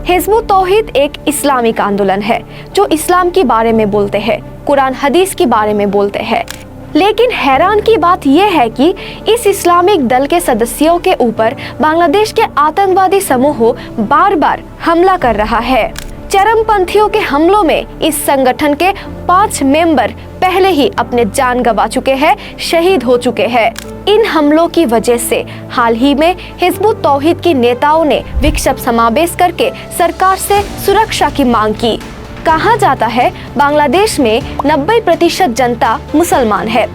हिज़्बुत तौहीद एक इस्लामिक आंदोलन है जो इस्लाम के बारे में बोलते हैं, कुरान हदीस के बारे में बोलते हैं। लेकिन हैरान की बात यह है कि इस इस्लामिक दल के सदस्यों के ऊपर बांग्लादेश के आतंकवादी समूह बार बार हमला कर रहा है। चरमपंथियों के हमलों में इस संगठन के 5 मेंबर पहले ही अपने जान गंवा चुके हैं, शहीद हो चुके हैं। इन हमलों की वजह से हाल ही में हिज़्बुत तौहीद के नेताओं ने विक्षोभ समावेश करके सरकार से सुरक्षा की मांग की। कहा जाता है बांग्लादेश में 90% जनता मुसलमान है,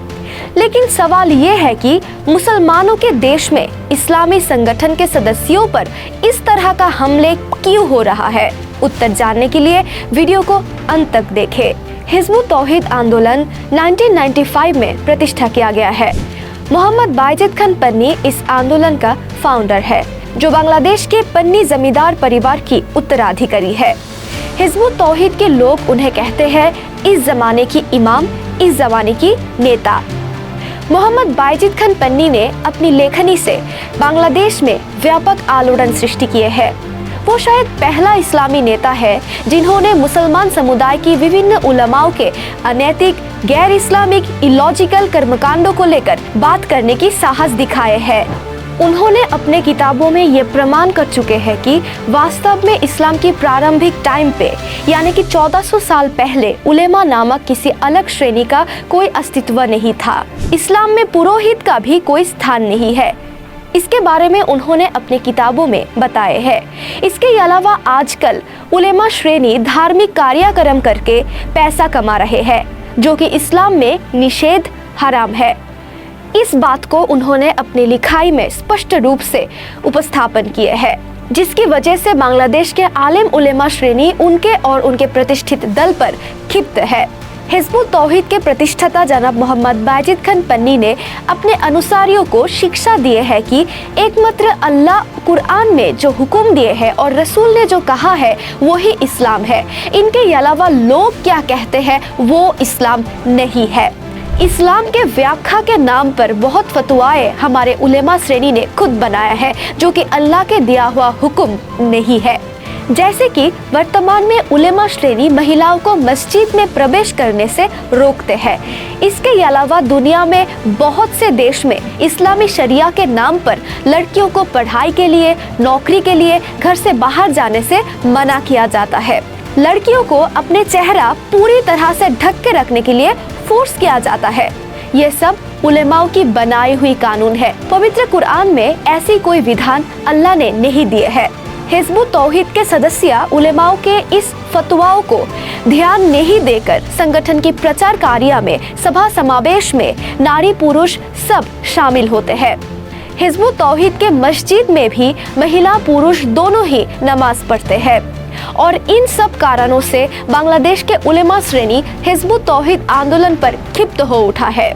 लेकिन सवाल ये है कि मुसलमानों के देश में इस्लामी संगठन के सदस्यों पर इस तरह का हमले क्यों हो रहा है? उत्तर जानने के लिए वीडियो को अंत तक देखें। हिज़्बुत तौहीद आंदोलन 1995 में प्रतिष्ठा किया गया है। मोहम्मद बायजिद खान पन्नी इस आंदोलन का फाउंडर है, जो बांग्लादेश के पन्नी जमींदार परिवार की उत्तराधिकारी है। हिज़्बुत तौहीद के लोग उन्हें कहते हैं इस जमाने की इमाम, इस जमाने की नेता। मोहम्मद बायजिद खान पन्नी ने अपनी लेखनी से बांग्लादेश में व्यापक आलोड़न सृष्टि किए हैं। वो शायद पहला इस्लामी नेता है जिन्होंने मुसलमान समुदाय की विभिन्न उलमाओं के अनैतिक, गैर इस्लामिक, इलॉजिकल कर्मकांडों को लेकर बात करने की साहस दिखाए हैं। उन्होंने अपने किताबों में ये प्रमाण कर चुके हैं कि वास्तव में इस्लाम की प्रारंभिक टाइम पे, यानी कि 1400 साल पहले, उलेमा नामक किसी अलग श्रेणी का कोई अस्तित्व नहीं था। इस्लाम में पुरोहित का भी कोई स्थान नहीं है। इसके बारे में उन्होंने अपनी किताबों में बताए हैं। इसके अलावा आजकल उलेमा श्रेणी धार्मिक कार्यक्रम करके पैसा कमा रहे हैं, जो कि इस्लाम में निषेध, हराम है। इस बात को उन्होंने अपनी लिखाई में स्पष्ट रूप से उपस्थापन किए हैं, जिसकी वजह से बांग्लादेश के आलिम उलेमा श्रेणी उनके और उनके प्रतिष्ठित दल पर क्षिप्त है। हिज़्बुत तौहीद के प्रतिष्ठाता जनाब मोहम्मद बायजिद खान पन्नी ने अपने अनुसारियों को शिक्षा दिए है कि एकमात्र अल्लाह कुरान में जो हुक्म दिए हैं और रसूल ने जो कहा है वही इस्लाम है। इनके अलावा लोग क्या कहते हैं वो इस्लाम नहीं है। इस्लाम के व्याख्या के नाम पर बहुत फतवाए हमारे उलेमा श्रेणी ने खुद बनाया है, जो कि अल्लाह के दिया हुआ हुक्म नहीं है। जैसे कि वर्तमान में उलेमा श्रेणी महिलाओं को मस्जिद में प्रवेश करने से रोकते हैं। इसके अलावा दुनिया में बहुत से देश में इस्लामी शरिया के नाम पर लड़कियों को पढ़ाई के लिए, नौकरी के लिए घर से बाहर जाने से मना किया जाता है। लड़कियों को अपने चेहरा पूरी तरह से ढक के रखने के लिए फोर्स किया जाता है। ये सब उलेमाओं की बनाई हुई कानून है। पवित्र कुरान में ऐसी कोई विधान अल्लाह ने नहीं दिए है। हिज़्बुत तौहीद के सदस्य उलेमाओं के इस फतवाओं को ध्यान नहीं देकर संगठन की प्रचार कार्य में, सभा समावेश में नारी पुरुष सब शामिल होते हैं। हिज़्बुत तौहीद के मस्जिद में भी महिला पुरुष दोनों ही नमाज पढ़ते हैं और इन सब कारणों से बांग्लादेश के उलेमा श्रेणी हिज़्बुत तौहीद आंदोलन पर क्षिप्त हो उठा है।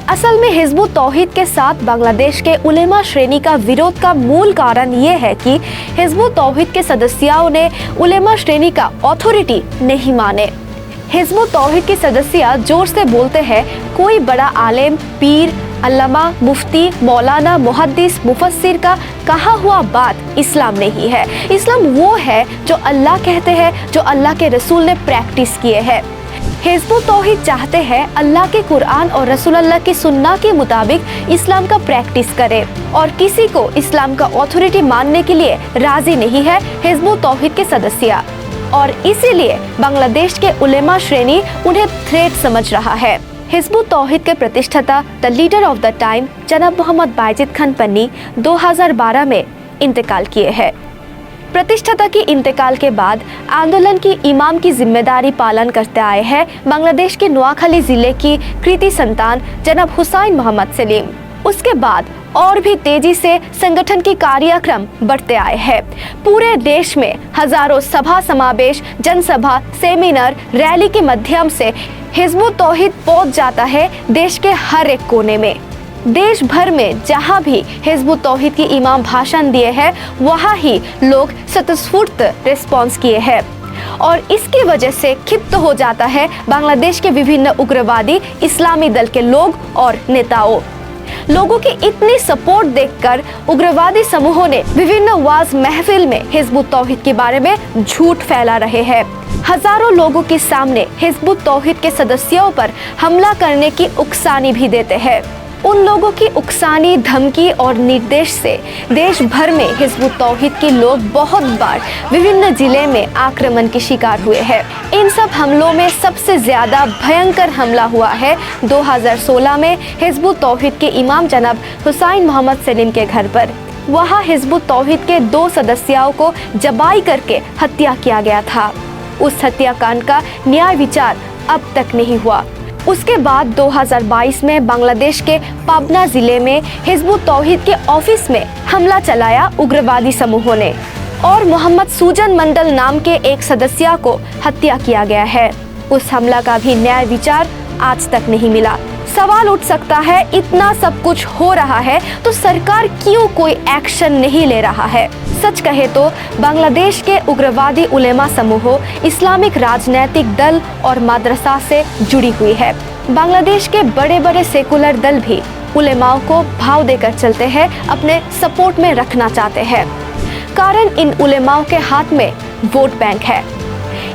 असल में हिज़्बुत तौहीद के साथ बांग्लादेश के उलेमा श्रेणी का विरोध का मूल कारण ये है कि हिज़्बुत तौहीद के सदस्यों ने उलेमा श्रेणी का अथॉरिटी नहीं माने। हिज़्बुत तौहीद के सदस्य जोर से बोलते हैं कोई बड़ा आलिम, पीर, अल्लामा, मुफ्ती, मौलाना, मुहद्दिस, मुफस्सिर का कहा हुआ बात इस्लाम नहीं है। इस्लाम वो है जो अल्लाह कहते हैं, जो अल्लाह के रसूल ने प्रैक्टिस किए हैं। हिज़्बुत तौहीद चाहते हैं अल्लाह के कुरान और रसूल अल्लाह की सुन्ना के मुताबिक इस्लाम का प्रैक्टिस करे और किसी को इस्लाम का अथॉरिटी मानने के लिए राजी नहीं है हिज़्बुत तौहीद के सदस्य, और इसीलिए बांग्लादेश के उलेमा श्रेणी उन्हें थ्रेट समझ रहा है। हिज़्बुत तौहीद के प्रतिष्ठाता the leader of the time जनाब मोहम्मद बायजिद खान पन्नी 2012 में इंतकाल किए हैं। प्रतिष्ठाता की इंतकाल के बाद आंदोलन की इमाम की जिम्मेदारी पालन करते आए हैं बांग्लादेश के नोआखाली जिले की कृति संतान जनाब हुसैन मोहम्मद सलीम। उसके बाद और भी तेजी से संगठन की कार्यक्रम बढ़ते आए हैं। पूरे देश में हजारों सभा समावेश, जनसभा, सेमिनार, रैली के माध्यम से हिज़्बुत तौहीद पहुंच जाता है देश के हर एक कोने में। देश भर में जहां भी हिज़्बुत तौहीद की इमाम भाषण दिए हैं वहां ही लोग स्वतःस्फूर्त रिस्पॉन्स किए हैं और इसकी वजह से क्षिप्त हो जाता है बांग्लादेश के विभिन्न उग्रवादी इस्लामी दल के लोग और नेताओं। लोगों की इतनी सपोर्ट देखकर उग्रवादी समूहों ने विभिन्न वाज महफिल में हिजबुत तौहीद के बारे में झूठ फैला रहे हैं। हजारों लोगों के सामने हिजबुत तौहीद के सदस्यों पर हमला करने की उकसानी भी देते हैं। उन लोगों की उकसानी, धमकी और निर्देश से देश भर में हिजबुत तौहीद के लोग बहुत बार विभिन्न जिले में आक्रमण के शिकार हुए हैं। इन सब हमलों में सबसे ज्यादा भयंकर हमला हुआ है 2016 में हिजबुत तौहीद के इमाम जनाब हुसैन मोहम्मद सलीम के घर पर। वहाँ हिजबुत तौहीद के 2 सदस्यों को जबाई करके हत्या किया गया था। उस हत्याकांड का न्याय विचार अब तक नहीं हुआ। उसके बाद 2022 में बांग्लादेश के पाबना जिले में हिजबुत तौहीद के ऑफिस में हमला चलाया उग्रवादी समूहों ने और मोहम्मद सुजन मंडल नाम के एक सदस्य को हत्या किया गया है। उस हमला का भी न्याय विचार आज तक नहीं मिला। सवाल उठ सकता है, इतना सब कुछ हो रहा है तो सरकार क्यों कोई एक्शन नहीं ले रहा है? सच कहे तो बांग्लादेश के उग्रवादी उलेमा समूहों इस्लामिक राजनीतिक दल और मदरसा से जुड़ी हुई है। बांग्लादेश के बड़े बड़े सेकुलर दल भी उलेमाओं को भाव देकर चलते हैं, अपने सपोर्ट में रखना चाहते हैं। कारण इन उलेमाओं के हाथ में वोट बैंक है।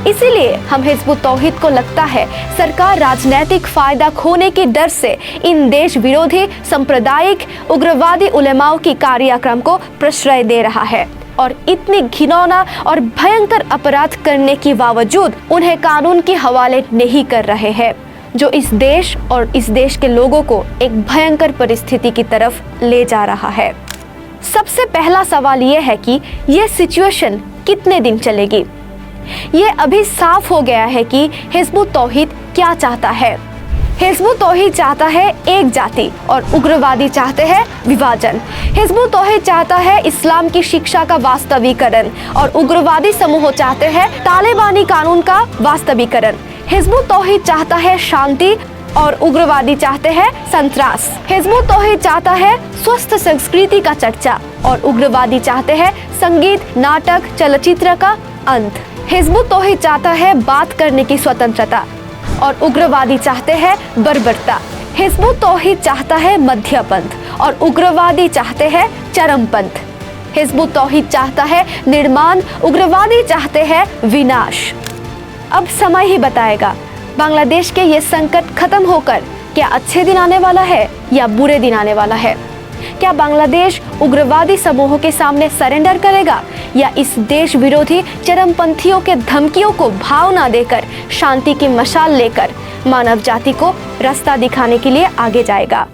इसीलिए हम हिजबुत तौहीद को लगता है सरकार राजनीतिक फायदा खोने के डर से इन देश विरोधी सांप्रदायिक उग्रवादी उलेमाओं की कार्यक्रम को प्रश्रय दे रहा है और इतनी घिनौना और भयंकर अपराध करने के बावजूद उन्हें कानून के हवाले नहीं कर रहे हैं, जो इस देश और इस देश के लोगों को एक भयंकर परिस्थिति की तरफ ले जा रहा है। सबसे पहला सवाल ये है कि ये सिचुएशन कितने दिन चलेगी? ये अभी साफ हो गया है कि हिजबुत तौहीद क्या चाहता है। हिजबुत तौहीद चाहता है एक जाति और उग्रवादी चाहते हैं विभाजन। हिजबुत तौहीद चाहता है इस्लाम की शिक्षा का वास्तविकरण और उग्रवादी समूह चाहते हैं तालिबानी कानून का वास्तविकरण। हिजबुत तौहीद चाहता है शांति और उग्रवादी चाहते हैं संत्रास। हिजबुत तौहीद चाहता है स्वस्थ संस्कृति का चर्चा और उग्रवादी चाहते हैं संगीत, नाटक, चलचित्र का अंत। हिजबुत तौहीद चाहता है बात करने की स्वतंत्रता और उग्रवादी चाहते हैं बर्बरता। हिजबुत तौहीद चाहता है मध्यपंथ और उग्रवादी चाहते हैं चरमपंथ। हिजबुत तौहीद चाहता है निर्माण, उग्रवादी चाहते हैं विनाश। अब समय ही बताएगा बांग्लादेश के ये संकट खत्म होकर क्या अच्छे दिन आने वाला है या बुरे दिन आने वाला है। क्या बांग्लादेश उग्रवादी समूहों के सामने सरेंडर करेगा या इस देश विरोधी चरमपंथियों के धमकियों को भाव ना देकर शांति की मशाल लेकर मानव जाति को रास्ता दिखाने के लिए आगे जाएगा?